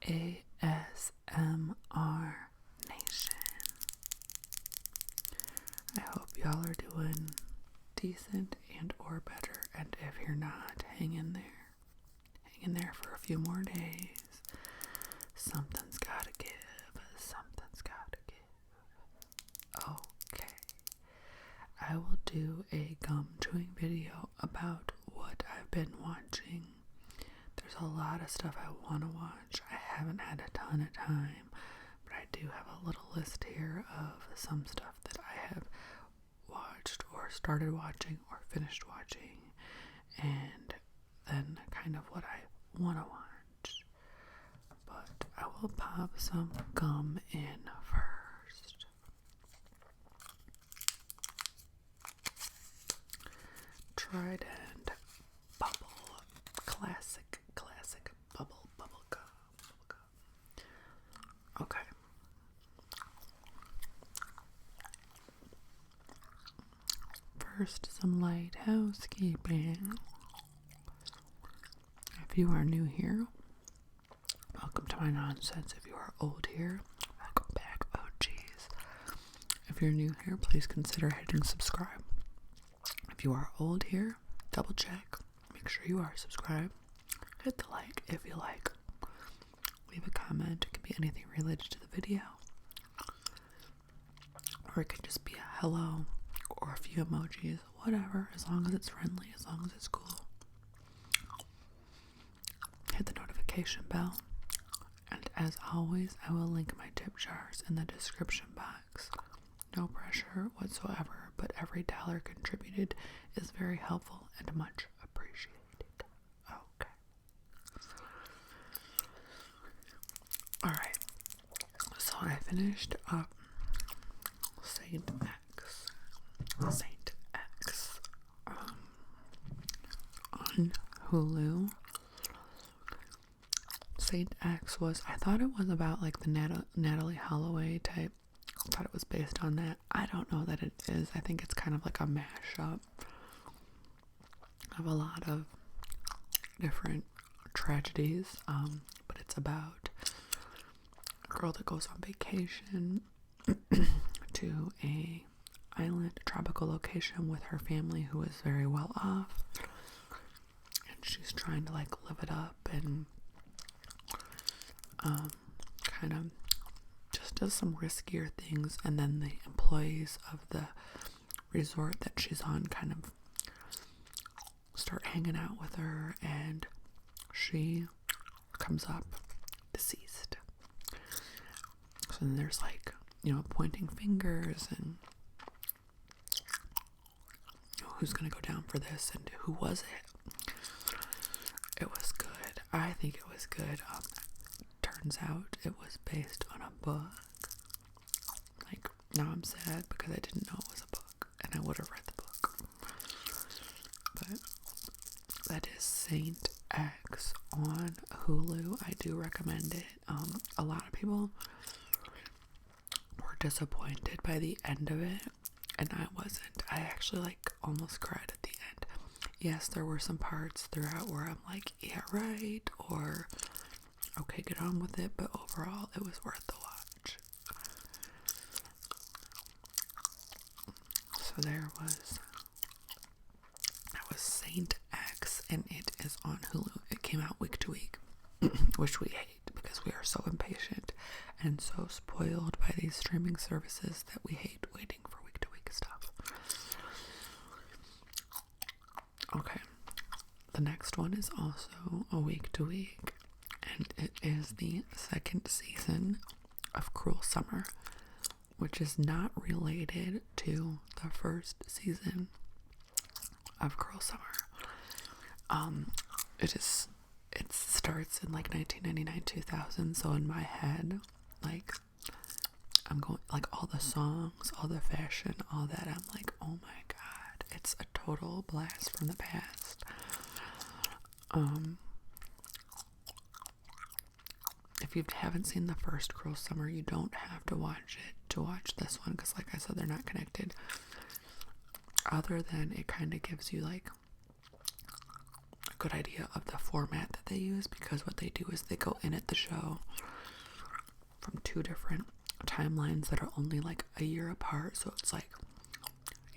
ASMR Nation. I hope y'all are doing decent and or better, and if you're not, hang in there. Hang in there for a few more days. Something's gotta give. Something's gotta give. Okay. I will do a gum chewing video about what I've been watching. There's a lot of stuff I want to watch. I haven't had a ton of time, but I do have a little list here of some stuff that I have watched or started watching or finished watching, and then kind of what I want to watch. But I will pop some gum in first. Trident Bubble Classic Bubble Gum. Okay. First, some light housekeeping. If you are new here, welcome to my nonsense. If you are old here, welcome back, OGs. If you're new here, please consider hitting subscribe. If you are old here, double check. Make sure you are subscribed. Hit the like if you like. Leave a comment. It can be anything related to the video. Or it can just be a hello or a few emojis. Whatever. As long as it's friendly. As long as it's cool. Hit the notification bell. And as always, I will link my tip jars in the description box. No pressure whatsoever, but every dollar contributed is very helpful and much appreciated. Okay. Alright. So I finished up Saint X on Hulu. Saint X was, I thought it was about like the Natalie Holloway type. I thought it was based on that. I don't know that it is. I think it's kind of like a mashup of a lot of different tragedies. But it's about a girl that goes on vacation to a island, tropical location with her family who is very well off. And she's trying to like live it up and kind of just does some riskier things, and then the employees of the resort that she's on kind of start hanging out with her, and she comes up deceased. So then there's like, pointing fingers and who's gonna go down for this and who was it. It was good. I think it was good. Turns out it was based on a book. Like, now I'm sad because I didn't know it was a book, and I would have read the book. But that is Saint X on Hulu. I do recommend it. A lot of people were disappointed by the end of it, and I wasn't. I actually almost cried at the end. Yes, there were some parts throughout where I'm like, yeah, right, or okay, get on with it, but overall, it was worth the watch. So that was Saint X, and it is on Hulu. It came out week to week, which we hate because we are so impatient and so spoiled by these streaming services that we hate waiting for week to week stuff. Okay, the next one is also a week to week. And it is the second season of Cruel Summer, which is not related to the first season of Cruel Summer. It starts in 1999, 2000. So in my head, I'm going all the songs, all the fashion, all that. I'm like, oh my god, it's a total blast from the past. If you haven't seen the first Cruel Summer, you don't have to watch it to watch this one, because like I said, they're not connected. Other than it kind of gives you a good idea of the format that they use, because what they do is they go in at the show from 2 different timelines that are only like a year apart. So it's like,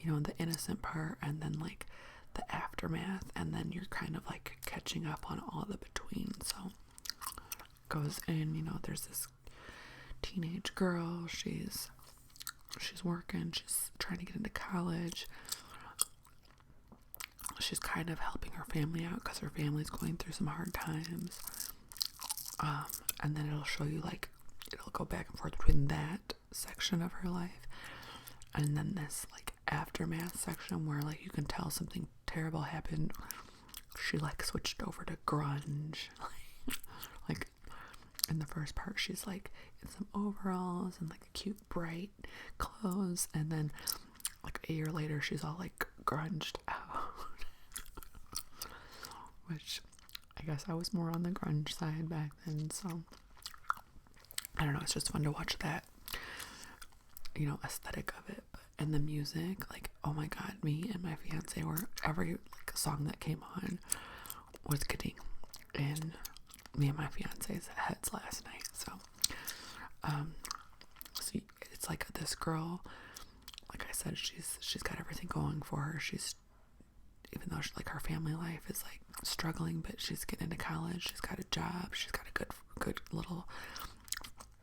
you know, the innocent part and then like the aftermath, and then you're kind of like catching up on all the between. So goes in, you know, there's this teenage girl, she's working, she's trying to get into college. She's kind of helping her family out because her family's going through some hard times. And then it'll show you, like, it'll go back and forth between that section of her life and then this, like, aftermath section where, like, you can tell something terrible happened. She, like, switched over to grunge. Like, in the first part, she's, like, in some overalls and, like, cute, bright clothes. And then, like, a year later, she's all, like, grunged out. Which, I guess I was more on the grunge side back then, so I don't know, it's just fun to watch that, you know, aesthetic of it. And the music, like, oh my god, me and my fiance were, every, like, song that came on was getting in me and my fiance's heads last night. So, so it's like this girl, like I said, she's got everything going for her. She's, even though like her family life is like struggling, but she's getting into college, she's got a job, she's got a good little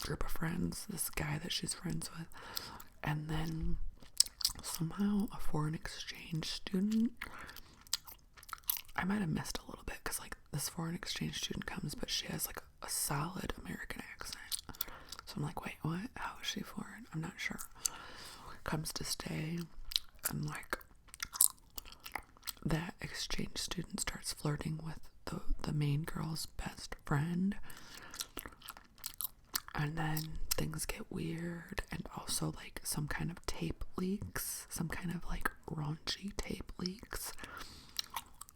group of friends, this guy that she's friends with, and then somehow a foreign exchange student, I might have missed a little bit, because like this foreign exchange student comes, but she has like a solid American accent, so I'm like, wait, what, how is she foreign? I'm not sure. Comes to stay, and like that exchange student starts flirting with the main girl's best friend, and then things get weird, and also like some kind of tape leaks, some kind of like raunchy tape leaks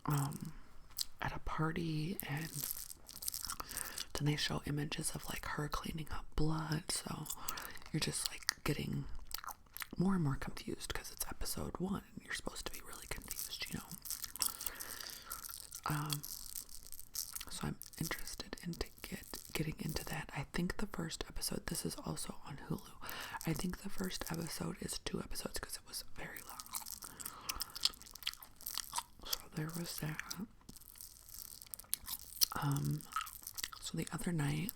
at a party, and then they show images of like her cleaning up blood, so you're just like getting more and more confused because it's episode 1 and you're supposed to be really confused, you know. So I'm interested in getting into that. I think the first episode, this is also on Hulu, I think the first episode is 2 episodes because it was very long. So there was that. So the other night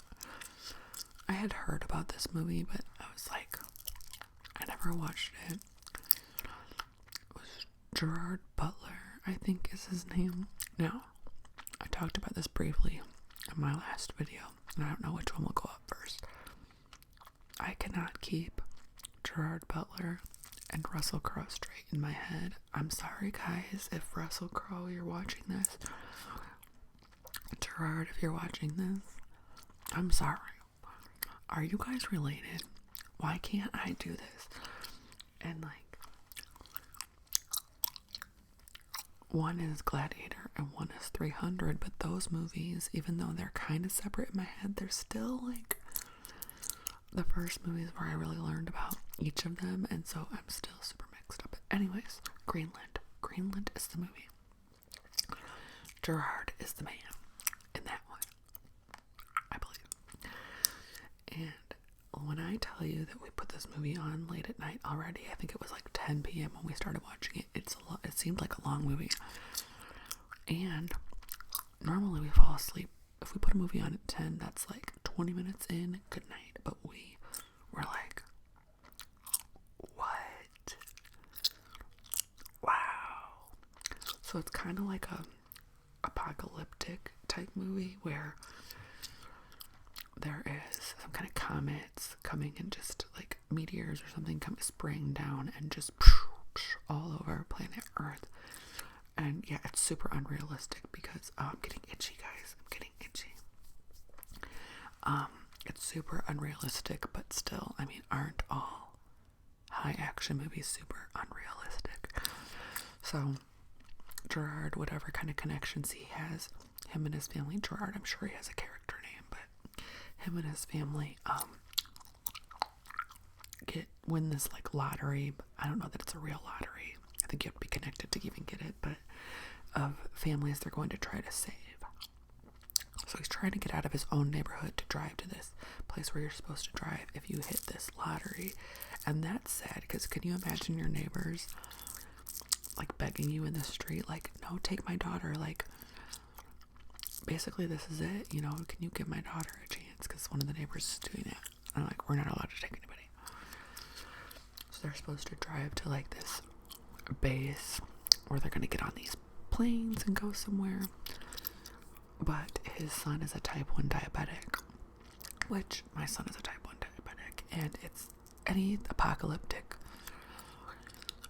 I had heard about this movie, but I was like, I never watched it. It was Gerard Butler, I think is his name. Now, I talked about this briefly in my last video, and I don't know which one will go up first. I cannot keep Gerard Butler and Russell Crowe straight in my head. I'm sorry, guys, if Russell Crowe, you're watching this. Gerard, if you're watching this, I'm sorry. Are you guys related? Why can't I do this? And like, one is Gladiator and one is 300, but those movies, even though they're kind of separate in my head, they're still like the first movies where I really learned about each of them, and so I'm still super mixed up. But anyways, Greenland is the movie. Gerard is the man in that one, I believe. And when I tell you that we put this movie on late at night already, I think it was like 10 p.m. when we started watching it. It seemed like a long movie. And normally we fall asleep. If we put a movie on at 10, that's like 20 minutes in, good night. But we were like, what? Wow. So it's kind of like a apocalyptic type movie where there is some kind of comets coming and just like meteors or something spraying down and just all over planet Earth. And yeah, it's super unrealistic because I'm getting itchy, guys. I'm getting itchy. It's super unrealistic, but still, I mean, aren't all high action movies super unrealistic? So Gerard, whatever kind of connections he has, him and his family, Gerard, I'm sure he has a character name, but him and his family win this like lottery. I don't know that it's a real lottery. I think you have to be connected to even get it, but of families they're going to try to save. So he's trying to get out of his own neighborhood to drive to this place where you're supposed to drive if you hit this lottery. And that's sad, because can you imagine your neighbors like begging you in the street, like, no, take my daughter, like, basically this is it, you know, can you give my daughter a chance, because one of the neighbors is doing that. And I'm like, we're not allowed to take anybody. So they're supposed to drive to like this base where they're going to get on these planes and go somewhere. But his son is a type 1 diabetic, which my son is a type 1 diabetic, and it's any apocalyptic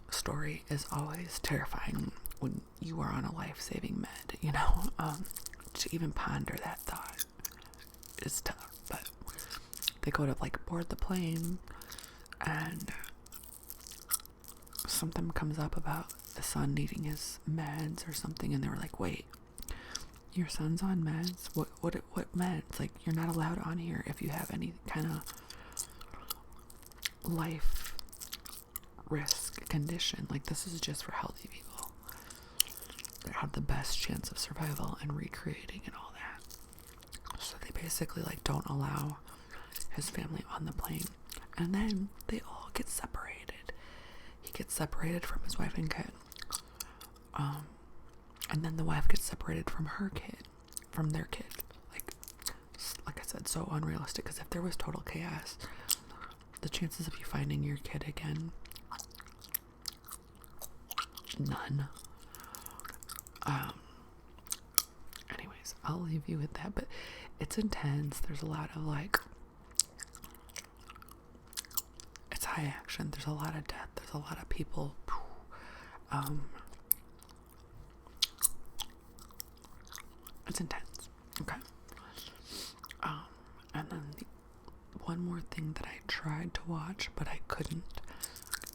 story is always terrifying when you are on a life-saving med, you know. To even ponder that thought is tough. But they go to like board the plane, and something comes up about the son needing his meds or something, and they were like, wait, your son's on meds? What meds? Like, you're not allowed on here if you have any kind of life risk condition. Like, this is just for healthy people that have the best chance of survival and recreating and all that. So they basically like don't allow his family on the plane, and then they all get separated. He gets separated from his wife and kid. And then the wife gets separated from her kid, from their kid. Like I said, so unrealistic, because if there was total chaos, the chances of you finding your kid again, none. Anyways, I'll leave you with that, but it's intense. There's a lot of like, it's high action. There's a lot of death. There's a lot of people. It's intense. Okay. And then one more thing that I tried to watch, but I couldn't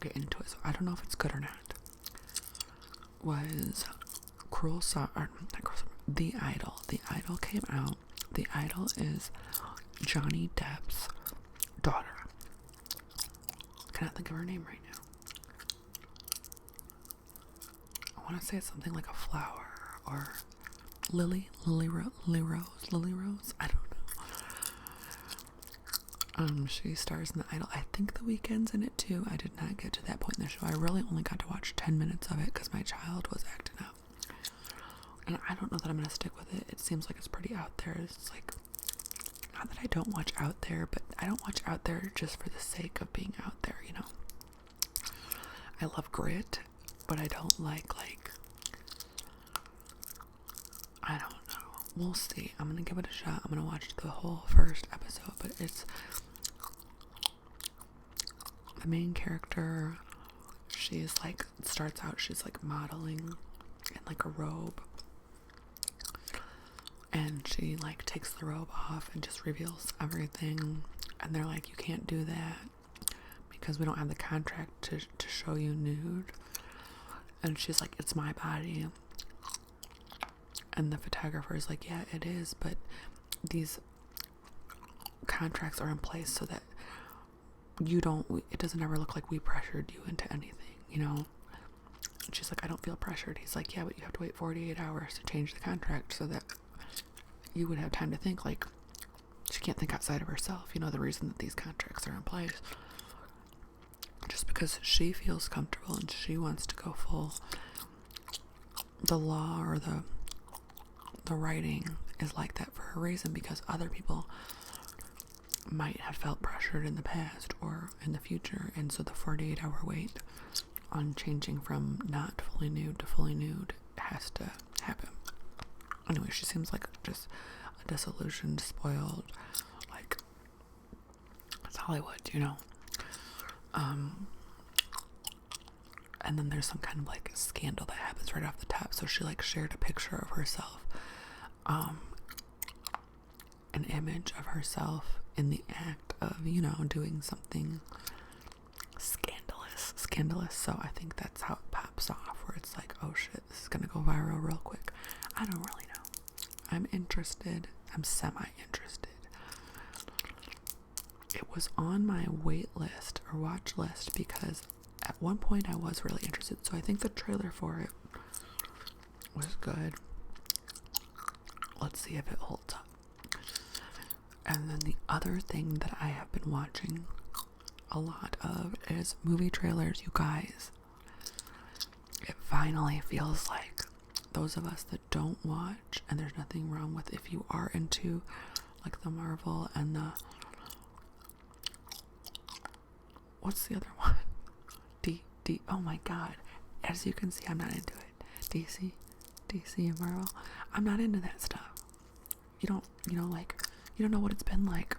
get into it, so I don't know if it's good or not, was The Idol. The Idol came out. The Idol is Johnny Depp's daughter. I cannot think of her name right now. I want to say it's something like a flower, or Lily Rose. I don't know. She stars in The Idol. I think The Weeknd's in it too. I did not get to that point in the show. I really only got to watch 10 minutes of it because my child was acting up. And I don't know that I'm going to stick with it. It seems like it's pretty out there. It's like, not that I don't watch out there, but I don't watch out there just for the sake of being out there, you know. I love grit, but I don't like, I don't know. We'll see. I'm going to give it a shot. I'm going to watch the whole first episode, but it's the main character. She's like, starts out, she's like modeling in like a robe, and she like takes the robe off and just reveals everything, and they're like, you can't do that because we don't have the contract to show you nude. And she's like, it's my body. And the photographer is like, yeah, it is, but these contracts are in place so that it doesn't ever look like we pressured you into anything, you know? And she's like, I don't feel pressured. He's like, yeah, but you have to wait 48 hours to change the contract so that you would have time to think. Like, she can't think outside of herself, you know, the reason that these contracts are in place. Just because she feels comfortable and she wants to go full, the law or the writing is like that for a reason, because other people might have felt pressured in the past or in the future, and so the 48-hour wait on changing from not fully nude to fully nude has to happen. Anyway, she seems like just a disillusioned, spoiled, like, it's Hollywood, you know. And then there's some kind of like scandal that happens right off the top. So she like shared a picture of herself, an image of herself in the act of, you know, doing something scandalous. So I think that's how it pops off, where it's like, oh shit, this is gonna go viral real quick. I don't really know. I'm interested. I'm semi-interested. It was on my wait list or watch list because at one point I was really interested. So I think the trailer for it was good. Let's see if it holds up. And then the other thing that I have been watching a lot of is movie trailers, you guys. It finally feels like those of us that don't watch, and there's nothing wrong with if you are into like the Marvel and the, what's the other one? Oh my god. As you can see, I'm not into it. DC and Marvel. I'm not into that stuff. You don't know what it's been like.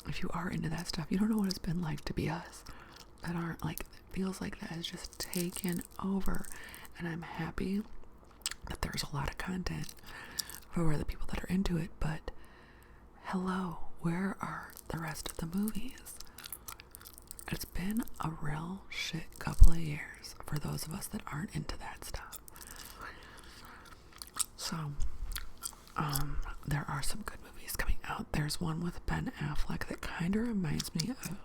If you are into that stuff, you don't know what it's been like to be us that aren't, like, it feels like that has just taken over. And I'm happy that there's a lot of content for the people that are into it, but hello, where are the rest of the movies? It's been a real shit couple of years for those of us that aren't into that stuff. So, there are some good movies coming out. There's one with Ben Affleck that kind of reminds me of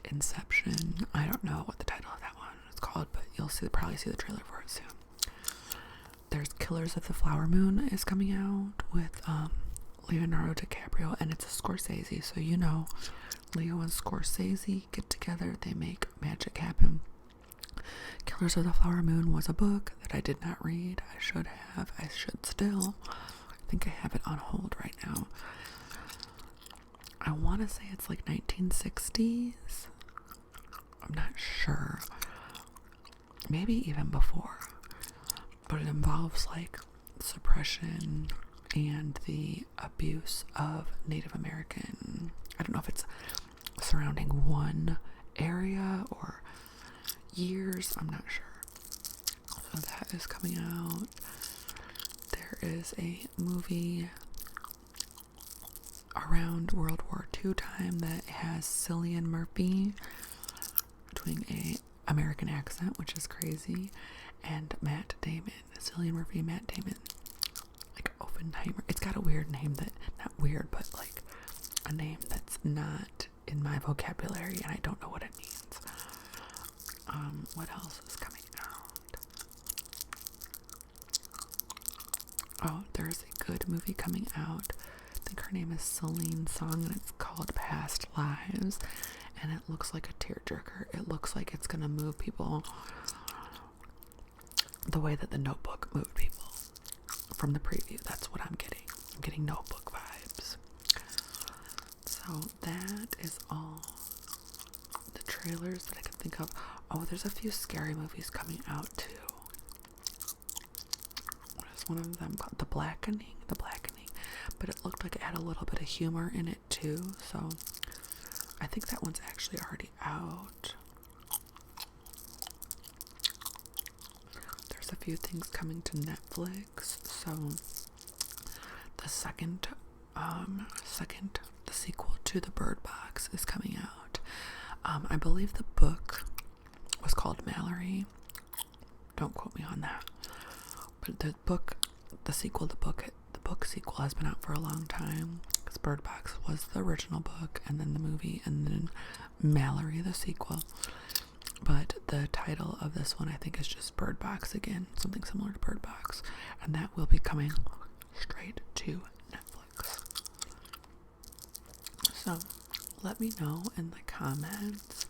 Inception. I don't know what the title of that one is called, but you'll probably see the trailer for it soon. There's Killers of the Flower Moon is coming out with Leonardo DiCaprio, and it's a Scorsese, so you know Leo and Scorsese get together, they make magic happen. Killers of the Flower Moon was a book that I did not read. I should have. I should still. I think I have it on hold right now. I want to say it's like 1960s. I'm not sure. Maybe even before. But it involves like suppression and the abuse of Native American. I don't know if it's surrounding one area or years. I'm not sure. So that is coming out. There is a movie around World War II time that has Cillian Murphy doing a American accent, which is crazy, and Matt Damon. Cillian Murphy, Matt Damon. Like Oppenheimer. It's got a weird name that, not weird, but like a name that's not in my vocabulary, and I don't know what it means. What else is coming out? Oh, there's a good movie coming out. I think her name is Celine Song, and it's called Past Lives, and it looks like a tearjerker. It looks like it's gonna move people the way that The Notebook moved people from the preview. That's what I'm getting. I'm getting Notebook vibes. So that is all the trailers that I can think of. Oh, there's a few scary movies coming out too. What is one of them called? The Blackening. But it looked like it had a little bit of humor in it too, so I think that one's actually already out. There's a few things coming to Netflix. So the the sequel to The Bird Box is coming out. I believe the book was called Mallory. Don't quote me on that. But the book sequel has been out for a long time, because Bird Box was the original book, and then the movie, and then Mallory, the sequel. But the title of this one, I think, is just Bird Box again, something similar to Bird Box, and that will be coming straight to Netflix. So let me know in the comments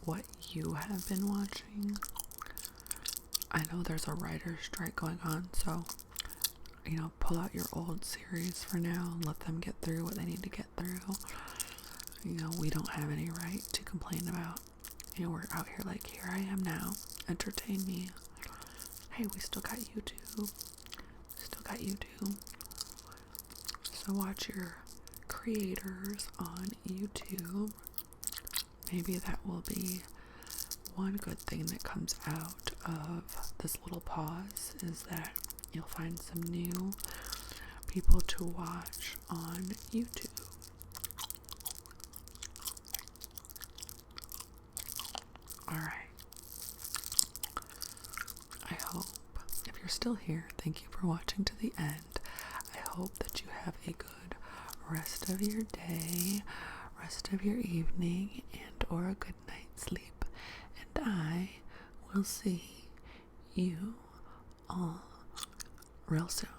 what you have been watching. I know there's a writer's strike going on, so pull out your old series for now and let them get through what they need to get through. We don't have any right to complain about. We're out here like, here I am now, entertain me. Hey, we still got YouTube. So watch your creators on YouTube. Maybe that will be one good thing that comes out of this little pause, is that you'll find some new people to watch on YouTube. Alright. I hope, if you're still here, thank you for watching to the end. I hope that you have a good rest of your day, rest of your evening, and or a good night's sleep. And I will see you all real soon.